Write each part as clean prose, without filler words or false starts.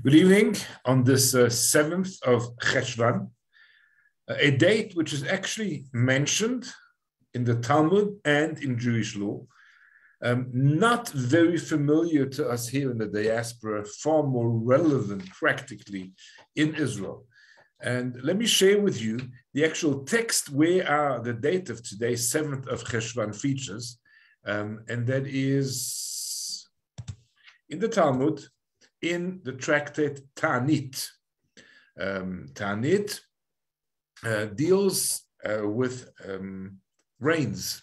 Good evening on this 7th of Cheshvan, a date which is actually mentioned in the Talmud and in Jewish law, not very familiar to us here in the diaspora, far more relevant practically in Israel. And let me share with you the actual text where the date of today, 7th of Cheshvan, features, and that is in the Talmud, in the tractate Ta'anit. Ta'anit deals with rains,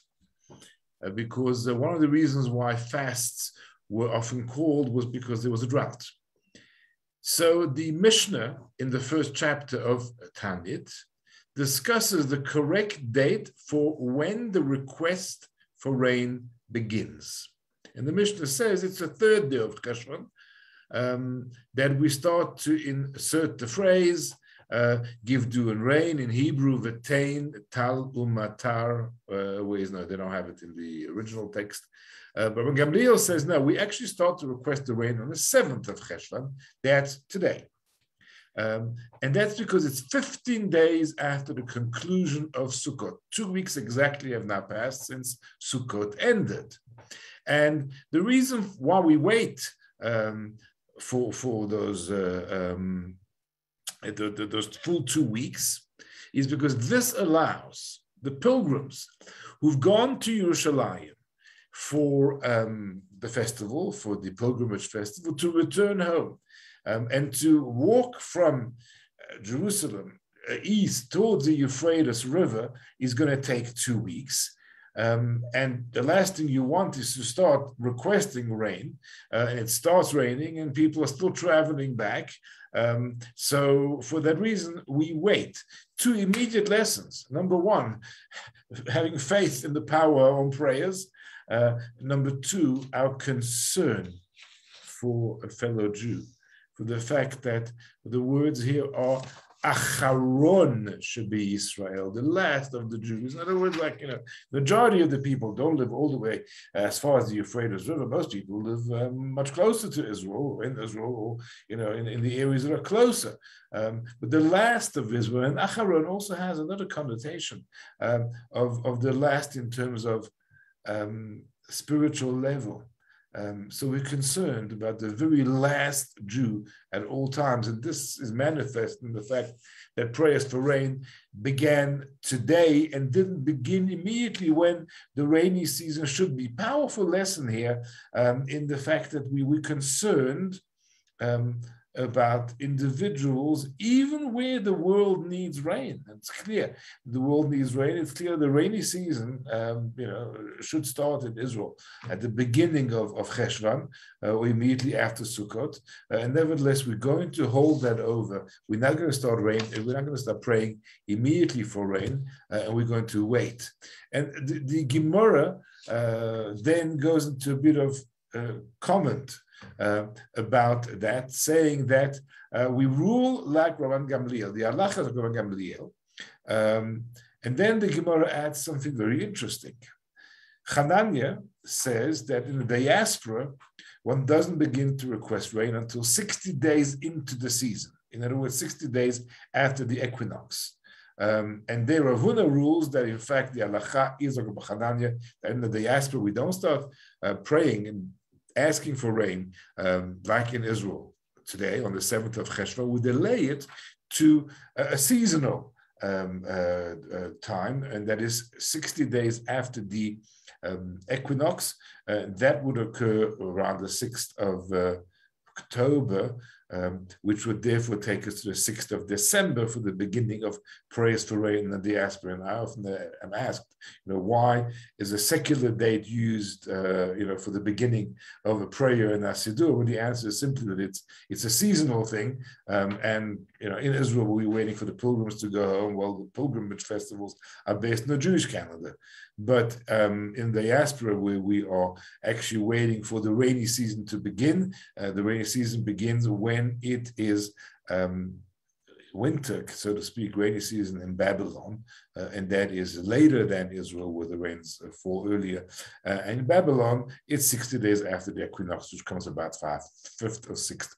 because one of the reasons why fasts were often called was because there was a drought. So the Mishnah in the first chapter of Ta'anit discusses the correct date for when the request for rain begins. And the Mishnah says it's the third day of Cheshvan, that we start to insert the phrase, give dew and rain, in Hebrew, v'tein, tal, umatar, no, they don't have it in the original text. But when Gamliel says, no, we actually start to request the rain on the 7th of Cheshvan, that's today. And that's because it's 15 days after the conclusion of Sukkot. 2 weeks exactly have now passed since Sukkot ended. And the reason why we wait for those full 2 weeks is because this allows the pilgrims who've gone to Yerushalayim for the festival, for the pilgrimage festival, to return home and to walk from Jerusalem east towards the Euphrates River is going to take 2 weeks. And the last thing you want is to start requesting rain, and it starts raining and people are still traveling back. So for that reason, we wait. 2 immediate lessons. Number one, having faith in the power on prayers. Number 2, our concern for a fellow Jew, for the fact that the words here are Acharon should be Israel, the last of the Jews. In other words, the majority of the people don't live all the way as far as the Euphrates River. Most people live much closer to Israel, or in Israel, or in the areas that are closer. But the last of Israel, and Acharon also has another connotation of the last in terms of spiritual level. So we're concerned about the very last Jew at all times. And this is manifest in the fact that prayers for rain began today and didn't begin immediately when the rainy season should be. Powerful lesson here in the fact that we're concerned about individuals, even where the world needs rain. It's clear the world needs rain. It's clear the rainy season, should start in Israel at the beginning of Cheshvan, or immediately after Sukkot. And nevertheless, we're going to hold that over. We're not going to start rain. We're not going to start praying immediately for rain, and we're going to wait. And the Gemara then goes into a bit of comment about that, saying that we rule like Rabban Gamliel, the halachas of Rabban Gamliel. And then the Gemara adds something very interesting. Hanania says that in the diaspora, one doesn't begin to request rain until 60 days into the season. In other words, 60 days after the equinox. And there Rav Huna rules that in fact the halacha is like Hanania, that in the diaspora we don't start praying and asking for rain, like in Israel today on the 7th of Cheshvan. We delay it to a seasonal time, and that is 60 days after the equinox. That would occur around the 6th of October, which would therefore take us to the 6th of December for the beginning of prayers for rain in the diaspora. And I often am asked, why is a secular date used, for the beginning of a prayer in Asidur? Well, the answer is simply that it's a seasonal thing. And in Israel, we're waiting for the pilgrims to go home. Well, the pilgrimage festivals are based on the Jewish calendar. But in the diaspora, where we are actually waiting for the rainy season to begin, the rainy season begins when it is winter, so to speak, rainy season in Babylon, and that is later than Israel, where the rains fall earlier. And in Babylon, it's 60 days after the equinox, which comes about 5th or 6th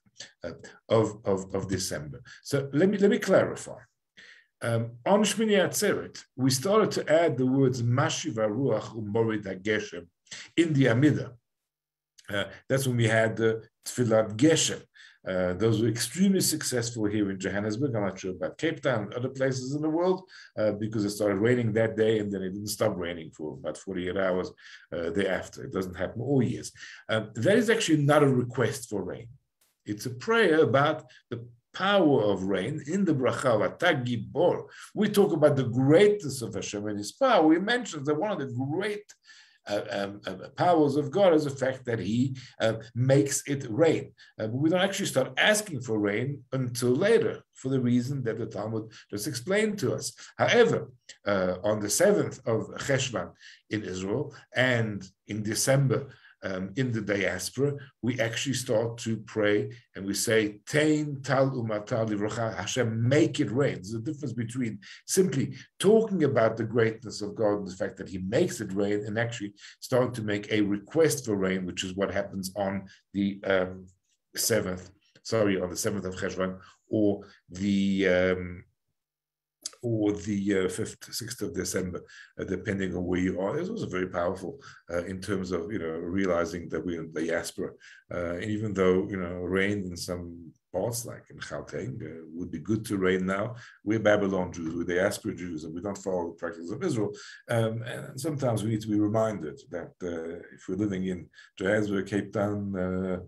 of December. So let me clarify. On Shmini Atzeret, we started to add the words Mashiv HaRuach U'Morid HaGeshem in the Amidah. That's when we had the Tfilat Geshem. Those were extremely successful here in Johannesburg. I'm not sure about Cape Town and other places in the world because it started raining that day and then it didn't stop raining for about 48 hours thereafter. It doesn't happen all years. That is actually not a request for rain. It's a prayer about the power of rain in the bracha V'ata Gibor. We talk about the greatness of Hashem and His power. We mentioned that one of the great powers of God is the fact that He makes it rain. But we don't actually start asking for rain until later, for the reason that the Talmud just explained to us. However, on the 7th of Cheshvan in Israel and in December in the diaspora, we actually start to pray and we say, Tein tal umatar livrocha, Hashem, make it rain. There's a difference between simply talking about the greatness of God and the fact that He makes it rain and actually starting to make a request for rain, which is what happens on the 7th of Cheshvan or the 5th, 6th of December, depending on where you are. It was very powerful in terms of, realizing that we're in the diaspora. And even though, rain in some parts, like in Gauteng, would be good to rain now, we're Babylon Jews, we're diaspora Jews, and we don't follow the practice of Israel. And sometimes we need to be reminded that if we're living in Johannesburg, Cape Town,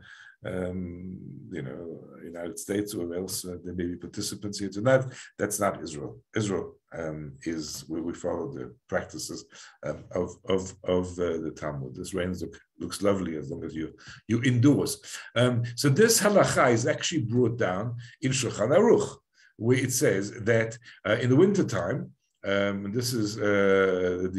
United States or else there may be participants here tonight. That's not Israel. Israel is where we follow the practices of the Talmud. This rain looks lovely as long as you indoors. So this halacha is actually brought down in Shulchan Aruch, where it says that in the wintertime, this is the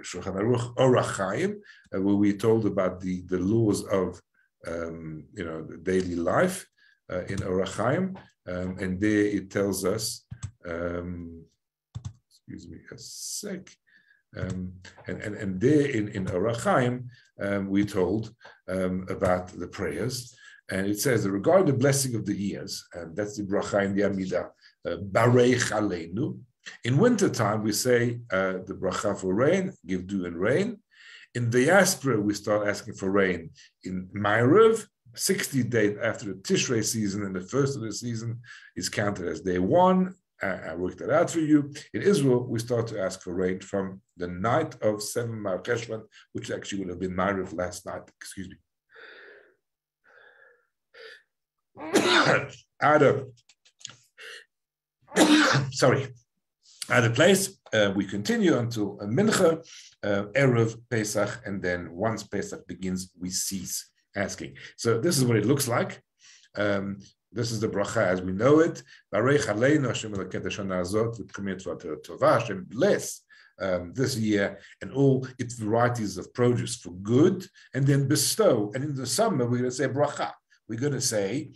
Shulchan Aruch Orach Chaim, where we're told about the laws of the daily life in Orach Chaim, and there it tells us, excuse me a sec, and there in Orach Chaim, we're told about the prayers, and it says that regarding the blessing of the years, and that's the bracha in the Amidah, Bareich Aleinu. In wintertime, we say the bracha for rain, give dew and rain. In diaspora, we start asking for rain in Ma'ariv, 60 days after the Tishrei season, and the first of the season is counted as day one. I worked that out for you. In Israel, we start to ask for rain from the night of 7 Mar Cheshvan, which actually would have been Ma'ariv last night. Excuse me. Out of place, we continue until Mincha, Erev, Pesach, and then once Pesach begins, we cease asking. So this is what it looks like. This is the bracha as we know it. Barech Aleinu Hashem Elokeinu Shana Hazot v'tkamei Tova. Hashem bless this year and all its varieties of produce for good, and then bestow. And in the summer, we're going to say bracha. We're going to say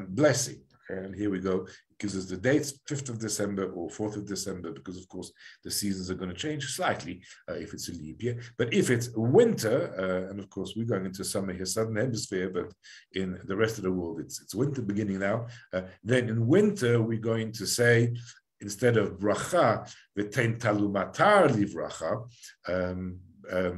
blessing. And here we go. It gives us the dates, 5th of December or 4th of December, because of course the seasons are going to change slightly if it's a leap year. But if it's winter, and of course we're going into summer here, southern hemisphere, but in the rest of the world it's winter beginning now, then in winter we're going to say, instead of bracha, v'tein talumatar livracha,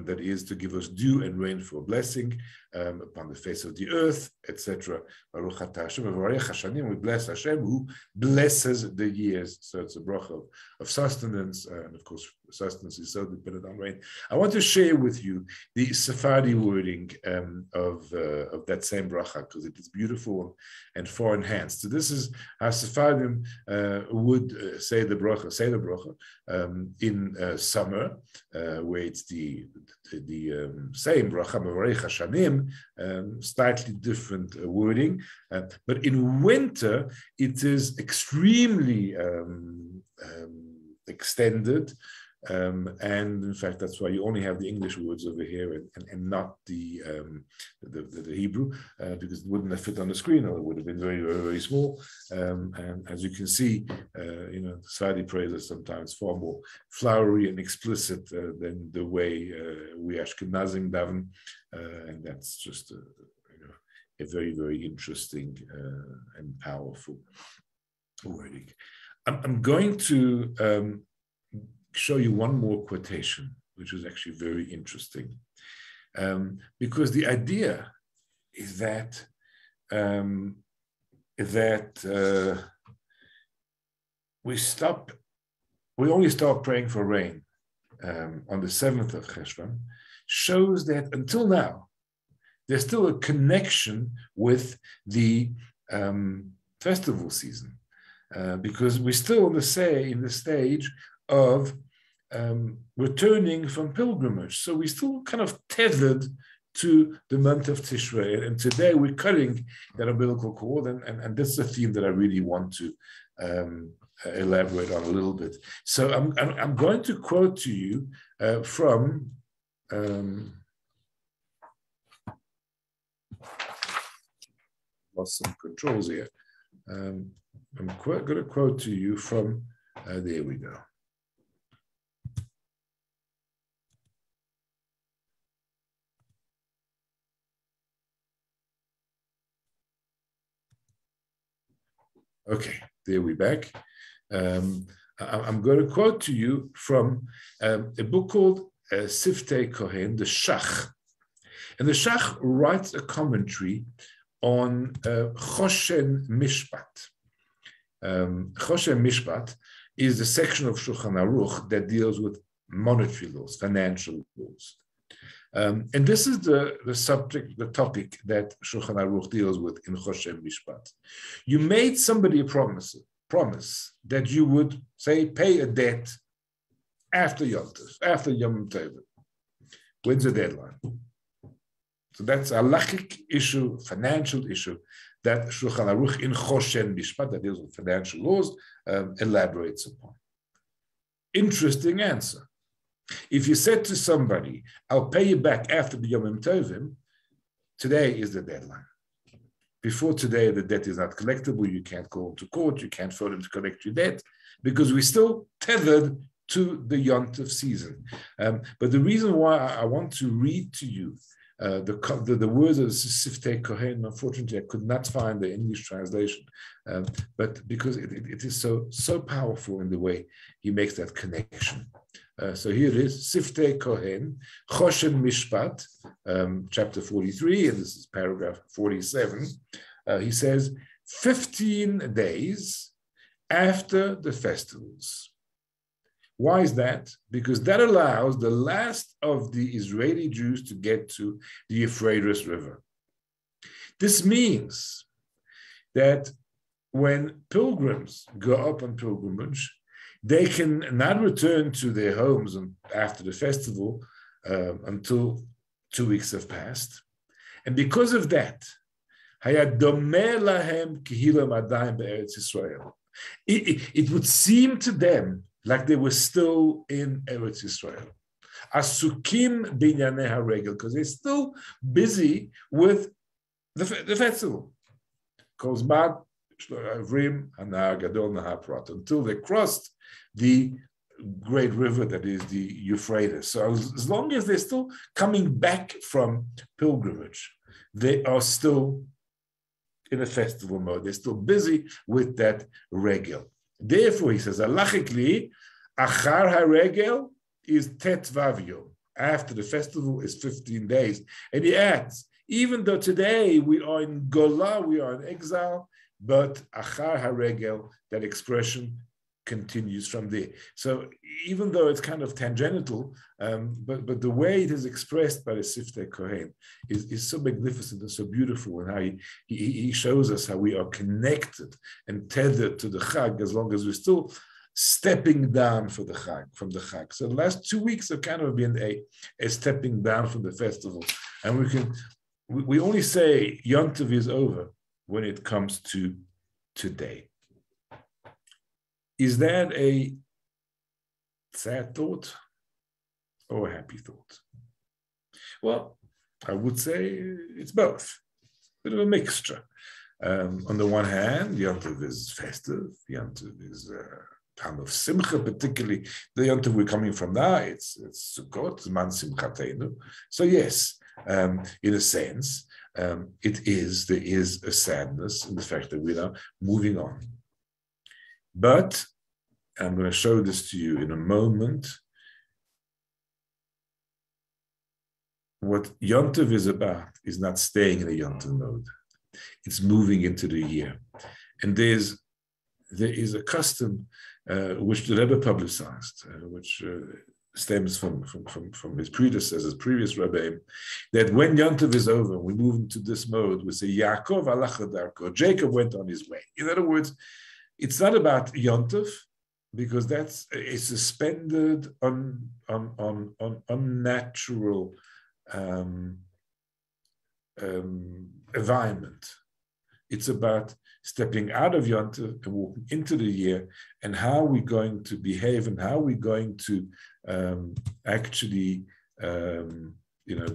that is to give us dew and rain for blessing upon the face of the earth, etc. Baruch atah Hashem v'varech hashanim, we bless Hashem who blesses the years. So it's a bracha of sustenance, and of course sustenance is so dependent on rain. I want to share with you the Sephardi wording of that same bracha, because it is beautiful and far-enhanced. So this is how Sephardim would say the bracha in summer, where it's the same bracha v'varech hashanim, slightly different wording, but in winter it is extremely extended, and in fact that's why you only have the English words over here and not the Hebrew, because it wouldn't have fit on the screen, or it would have been very, very, very small. And as you can see, the Sephardi prayers are sometimes far more flowery and explicit than the way we Ashkenazim daven, and that's just a very, very interesting and powerful wording. I'm going to show you one more quotation, which is actually very interesting, because the idea is that we only start praying for rain on the 7th of Cheshvan, shows that until now, there's still a connection with the festival season, because we're still in the stage of returning from pilgrimage. So we're still kind of tethered to the month of Tishrei. And today we're cutting that umbilical cord, and that's the theme that I really want to elaborate on a little bit. So I'm going to quote to you from lost some controls here. I'm going to quote to you from, there we go. Okay, there we're back. I'm going to quote to you from a book called Siftei Kohen, the Shach. And the Shach writes a commentary on Choshen Mishpat. Choshen Mishpat is the section of Shulchan Aruch that deals with monetary laws, financial laws. And this is the topic that Shulchan Aruch deals with in Choshen Mishpat. You made somebody a promise that you would, say, pay a debt after Yom Tov, after Yom Tov. When's the deadline? So that's a halachic issue, financial issue, that Shulchan Aruch in Choshen Mishpat, that deals with financial laws, elaborates upon. Interesting answer. If you said to somebody, I'll pay you back after the Yom Tovim, today is the deadline. Before today, the debt is not collectible. You can't go to court. You can't phone them to collect your debt because we're still tethered to the Yom Tov season. But the reason why I want to read to you the words of Siftei Kohen, unfortunately, I could not find the English translation, but because it is so powerful in the way he makes that connection. So here it is, Siftei Kohen, Choshen Mishpat, chapter 43, and this is paragraph 47. He says, 15 days after the festivals. Why is that? Because that allows the last of the Israeli Jews to get to the Euphrates River. This means that when pilgrims go up on pilgrimage, they can not return to their homes after the festival until 2 weeks have passed. And because of that, it would seem to them like they were still in Eretz Yisrael. Asukim binyanei haregel, because they're still busy with the festival. Until they crossed the great river that is the Euphrates. So as long as they're still coming back from pilgrimage, they are still in a festival mode. They're still busy with that regel. Therefore, he says, halachically, achar haregel is tet vav yom. After the festival is 15 days. And he adds, even though today we are in Golah, we are in exile, but achar haregel, that expression continues from there. So even though it's kind of tangential, but the way it is expressed by the Siftei Kohen is so magnificent and so beautiful, and how he shows us how we are connected and tethered to the Chag as long as we're still stepping down for the Chag, from the Chag. So the last 2 weeks have kind of been a stepping down from the festival, and we only say Yom Tov is over when it comes to today. Is that a sad thought or a happy thought? Well, I would say it's both, a bit of a mixture. On the one hand, Yom Tov is festive, Yom Tov is a time of simcha, particularly the Yom Tov we're coming from now, it's Sukkot, Man Simchatenu. So yes, in a sense, there is a sadness in the fact that we're now moving on. But I'm going to show this to you in a moment. What Yom Tov is about is not staying in a Yom Tov mode. It's moving into the year. And there is a custom which the Rebbe publicized, which stems from his predecessors, previous Rebbe, that when Yom Tov is over, we move into this mode, we say, Yaakov halach darko, Jacob went on his way. In other words, it's not about Yom Tov, because that's a suspended, unnatural environment. It's about stepping out of Yom Tov and walking into the year, and how we're going to behave, and how we're going to actually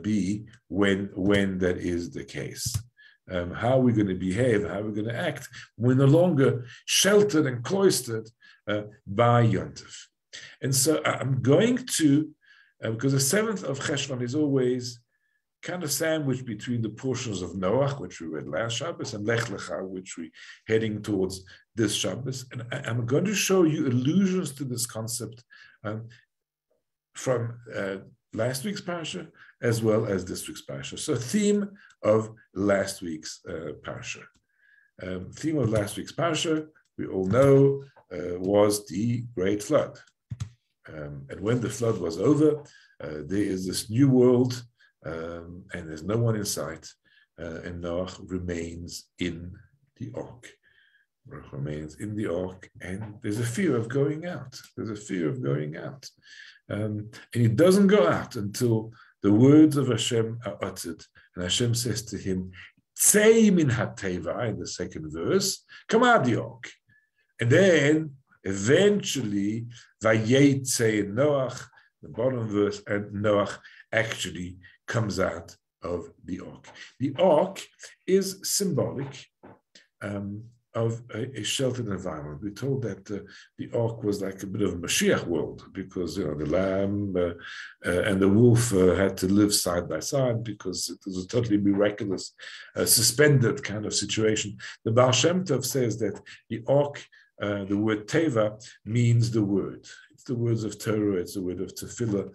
be when that is the case. How we're going to behave, how we're going to act. We're no longer sheltered and cloistered by Yom Tov. And so I'm going to, because the 7th of Cheshvan is always kind of sandwiched between the portions of Noach, which we read last Shabbos, and Lech Lecha, which we're heading towards this Shabbos. And I'm going to show you allusions to this concept from last week's parasha as well as this week's parasha. So, theme of last week's parasha. Theme of last week's parasha, we all know, was the Great Flood. And when the flood was over, there is this new world, and there's no one in sight, and Noach remains in the ark. Noach remains in the ark, and there's a fear of going out. And he doesn't go out until the words of Hashem are uttered, and Hashem says to him, "Tzei min hateva," in the second verse, come out the ark. And then eventually, Vayetze Noach, the bottom verse, and Noach actually comes out of the ark. The ark is symbolic of a sheltered environment. We're told that the ark was like a bit of a Mashiach world, because the lamb and the wolf had to live side by side, because it was a totally miraculous, suspended kind of situation. The Baal Shem Tov says that the ark, the word teva, means the word. It's the words of Torah, it's the word of tefillah.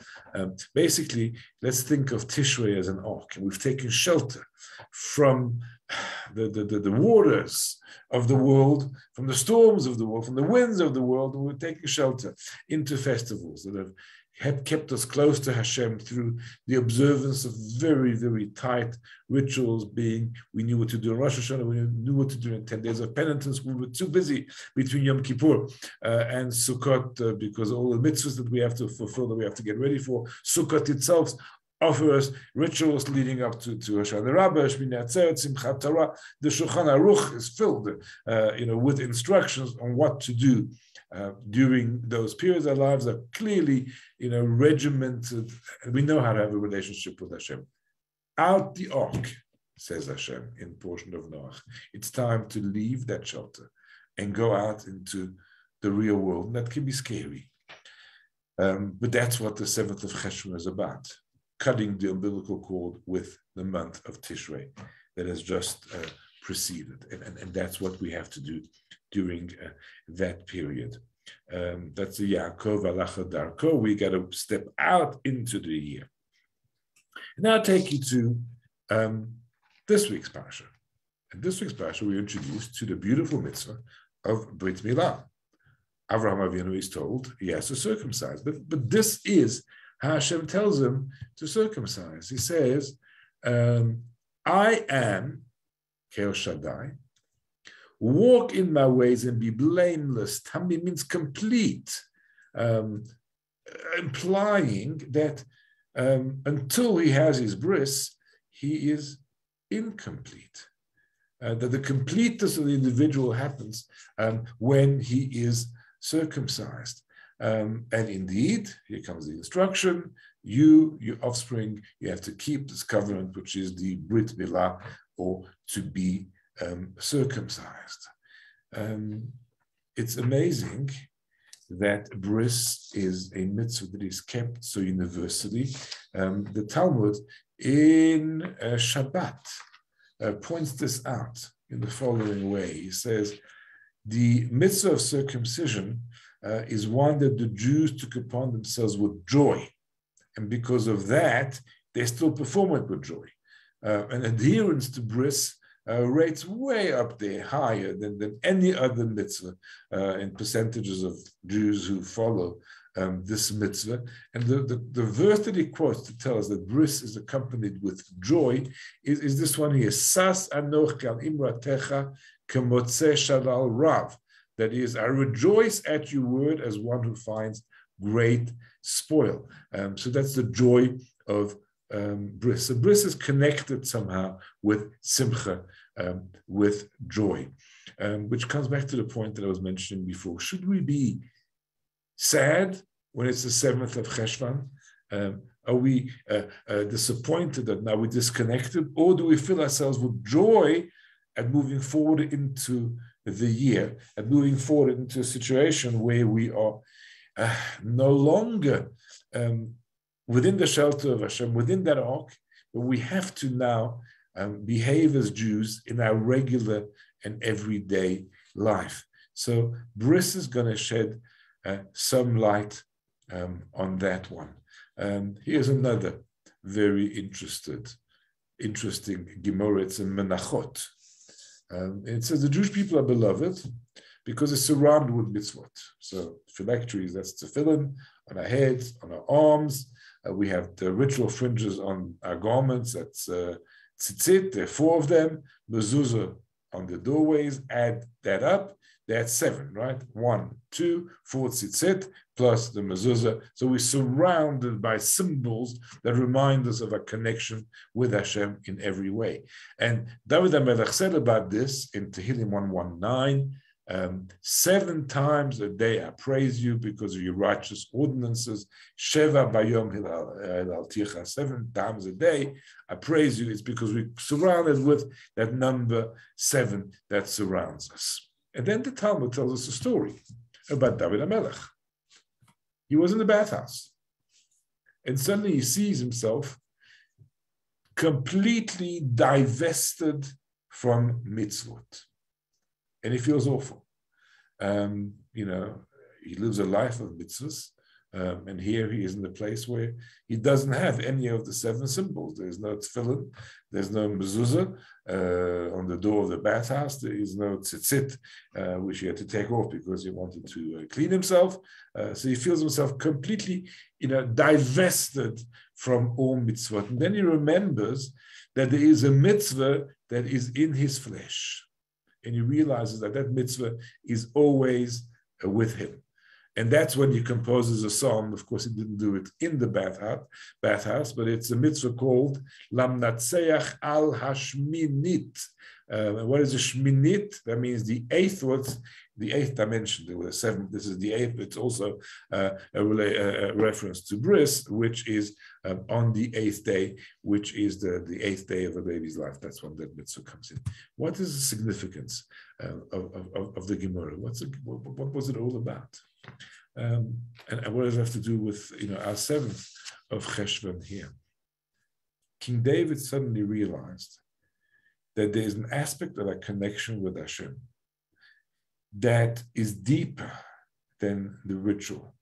Basically, let's think of Tishrei as an ark. We've taken shelter from the waters of the world, from the storms of the world, from the winds of the world, and we're taking shelter into festivals that have kept us close to Hashem through the observance of very, very tight rituals, being we knew what to do in Rosh Hashanah, we knew what to do in 10 days of penitence. We were too busy between Yom Kippur and Sukkot, because all the mitzvahs that we have to fulfill, that we have to get ready for. Sukkot itself offer us rituals leading up to Hoshana Rabbah, Shmini Atzeret, Simchat Torah. The Shulchan Aruch is filled, with instructions on what to do during those periods. Our lives are clearly, regimented, and we know how to have a relationship with Hashem. Out the ark, says Hashem in portion of Noach. It's time to leave that shelter and go out into the real world. And that can be scary. But that's what the 7th of Cheshvan is about. Cutting the umbilical cord with the month of Tishrei that has just preceded. And that's what we have to do during that period. That's the Yaakov halach darko. We got to step out into the year. Now I'll take you to this week's parasha. In this week's parasha, we're introduced to the beautiful mitzvah of Brit Milah. Avraham Avinu is told he has to circumcise. But this is how Hashem tells him to circumcise. He says, I am Kel Shaddai, walk in my ways and be blameless. Tamim means complete, implying that until he has his bris, he is incomplete. That the completeness of the individual happens when he is circumcised. And indeed, here comes the instruction, your offspring, you have to keep this covenant, which is the Brit Milah, or to be circumcised. It's amazing that bris is a mitzvah that is kept so universally. The Talmud in Shabbat points this out in the following way. He says, the mitzvah of circumcision is one that the Jews took upon themselves with joy. And because of that, they still perform it with joy. And adherence to bris rates way up there, higher than any other mitzvah in percentages of Jews who follow this mitzvah. And the verse that he quotes to tell us that bris is accompanied with joy is this one here, Sas anoch kal imratecha kemotze shalal rav. That is, I rejoice at your word as one who finds great spoil. So that's the joy of bris. So bris is connected somehow with simcha, with joy, which comes back to the point that I was mentioning before. Should we be sad when it's the 7th of Cheshvan? Are we disappointed that now we're disconnected? Or do we fill ourselves with joy at moving forward into the year, and moving forward into a situation where we are no longer within the shelter of Hashem, within that ark, but we have to now behave as Jews in our regular and everyday life. So bris is going to shed some light on that one. Here's another very interesting Gemara. It's in Menachot. It says the Jewish people are beloved because it's surrounded with mitzvot. So phylacteries, that's tefillin on our heads, on our arms. We have the ritual fringes on our garments. That's tzitzit. There are 4 of them. Mezuzah on the doorways. Add that up. That's 7, right? 1, 2, 4 tzitzit plus the mezuzah. So we're surrounded by symbols that remind us of a connection with Hashem in every way. And David HaMelech said about this in Tehillim 119, 7 times a day I praise you because of your righteous ordinances. Sheva bayom hilal ticha. 7 times a day I praise you. It's because we're surrounded with that number 7 that surrounds us. And then the Talmud tells us a story about David HaMelech. He was in the bathhouse, and suddenly he sees himself completely divested from mitzvot, and he feels awful. He lives a life of mitzvahs, and here he is in the place where he doesn't have any of the 7 symbols. There's no tefillin, there's no mezuzah on the door of the bathhouse. There is no tzitzit, which he had to take off because he wanted to clean himself. So he feels himself completely, divested from all mitzvot. And then he remembers that there is a mitzvah that is in his flesh, and he realizes that that mitzvah is always with him. And that's when he composes a psalm. Of course, he didn't do it in the bathhouse, but it's a mitzvah called Lamnatseach al Hashminit. What is a Shminit? That means the 8th dimension. There were 7. This is the 8th. It's also a reference to bris, which is on the 8th day, which is the 8th day of a baby's life. That's when that mitzvah comes in. What is the significance of the Gemara? What was it all about? And what does it have to do with our 7th of Cheshvan here? King David suddenly realized that there is an aspect of a connection with Hashem that is deeper than the ritual,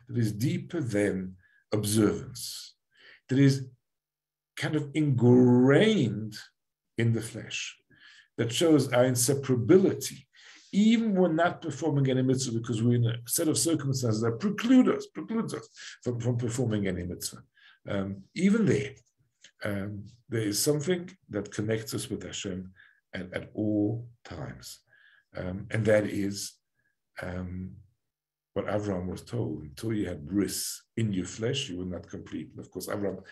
that is deeper than observance, that is kind of ingrained in the flesh, that shows our inseparability. Even when not performing any mitzvah, because we're in a set of circumstances that precludes us from performing any mitzvah. Even there is something that connects us with Hashem at all times. And that is what Avraham was told. Until you had bris in your flesh, you were not complete. And of course, Avraham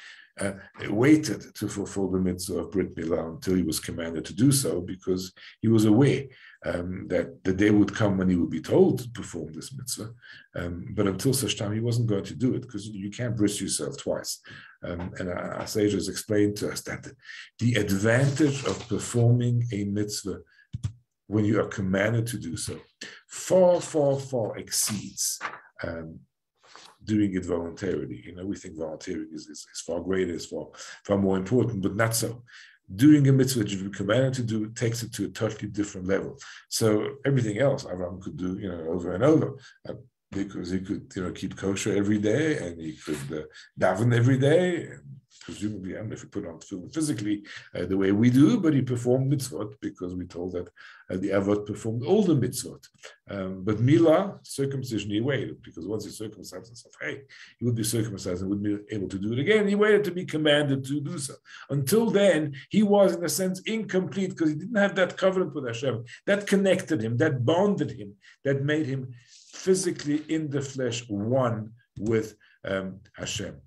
waited to fulfill the mitzvah of Brit Milah until he was commanded to do so, because he was aware that the day would come when he would be told to perform this mitzvah. But until such time, he wasn't going to do it, because you can't bris yourself twice. And our sages explained to us that the advantage of performing a mitzvah when you are commanded to do so far, far, far exceeds doing it voluntarily. We think volunteering is far greater, is far more important, but not so. doing a mitzvah that you've been commanded to do takes it to a totally different level. So everything else Avraham could do, over and over, because he could, keep kosher every day, and he could daven every day, and presumably, I don't know if he put on film physically the way we do, but he performed mitzvot because we told that the Avot performed all the mitzvot. But Milah, circumcision, he waited, because once he circumcised himself, he would be circumcised and would be able to do it again. He waited to be commanded to do so. Until then, he was, in a sense, incomplete, because he didn't have that covenant with Hashem. That connected him, that bonded him, that made him physically in the flesh one with Hashem.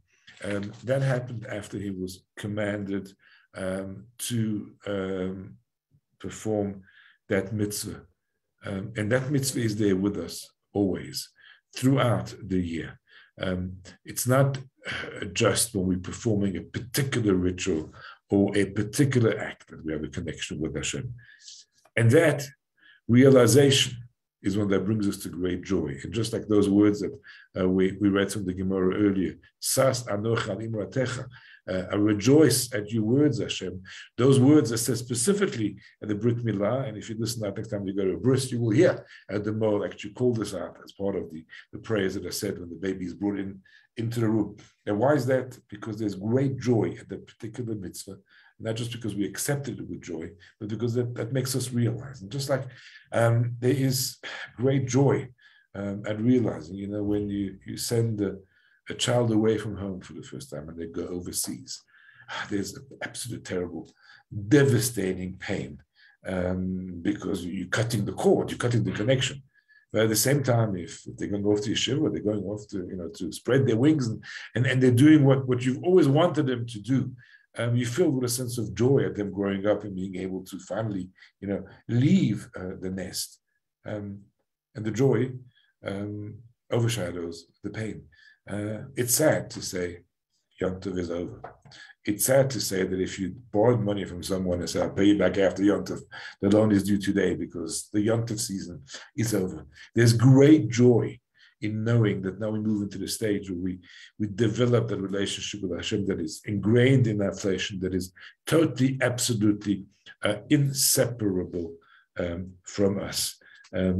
That happened after he was commanded to perform that mitzvah. And that mitzvah is there with us always, throughout the year. It's not just when we're performing a particular ritual or a particular act that we have a connection with Hashem. And that realization is one that brings us to great joy. And just like those words that we read from the Gemara earlier, Sas anoch al imratecha, I rejoice at your words, Hashem. Those words are said specifically at the Brit Milah, and if you listen that next time you go to a bris, you will hear the Mo actually call this out as part of the prayers that are said when the baby is brought into the room. And why is that? Because there's great joy at that particular mitzvah, not just because we accepted it with joy, but because that makes us realize. And just like there is great joy at realizing, when you send a child away from home for the first time and they go overseas, there's absolute terrible, devastating pain because you're cutting the cord, you're cutting the connection. But at the same time, if they're going off to yeshiva, they're going off to, to spread their wings and they're doing what you've always wanted them to do. You feel with a sense of joy at them growing up and being able to finally, leave the nest. And the joy overshadows the pain. It's sad to say Yom Tov is over. It's sad to say that if you borrowed money from someone and say, I'll pay you back after Yom Tov, the loan is due today because the Yom Tov season is over. There's great joy in knowing that now we move into the stage where we develop that relationship with Hashem that is ingrained in our flesh and that is totally, absolutely inseparable from us.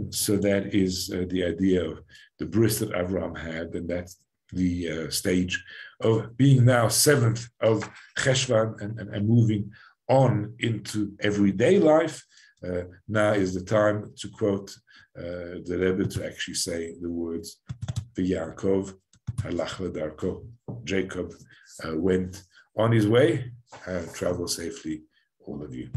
So that is the idea of the bris that Avraham had, and that's the stage of being now 7th of Cheshvan and moving on into everyday life. Now is the time to quote the Rebbe, to actually say the words, V'Yaakov halach ledarko. Jacob went on his way. Travel safely, all of you.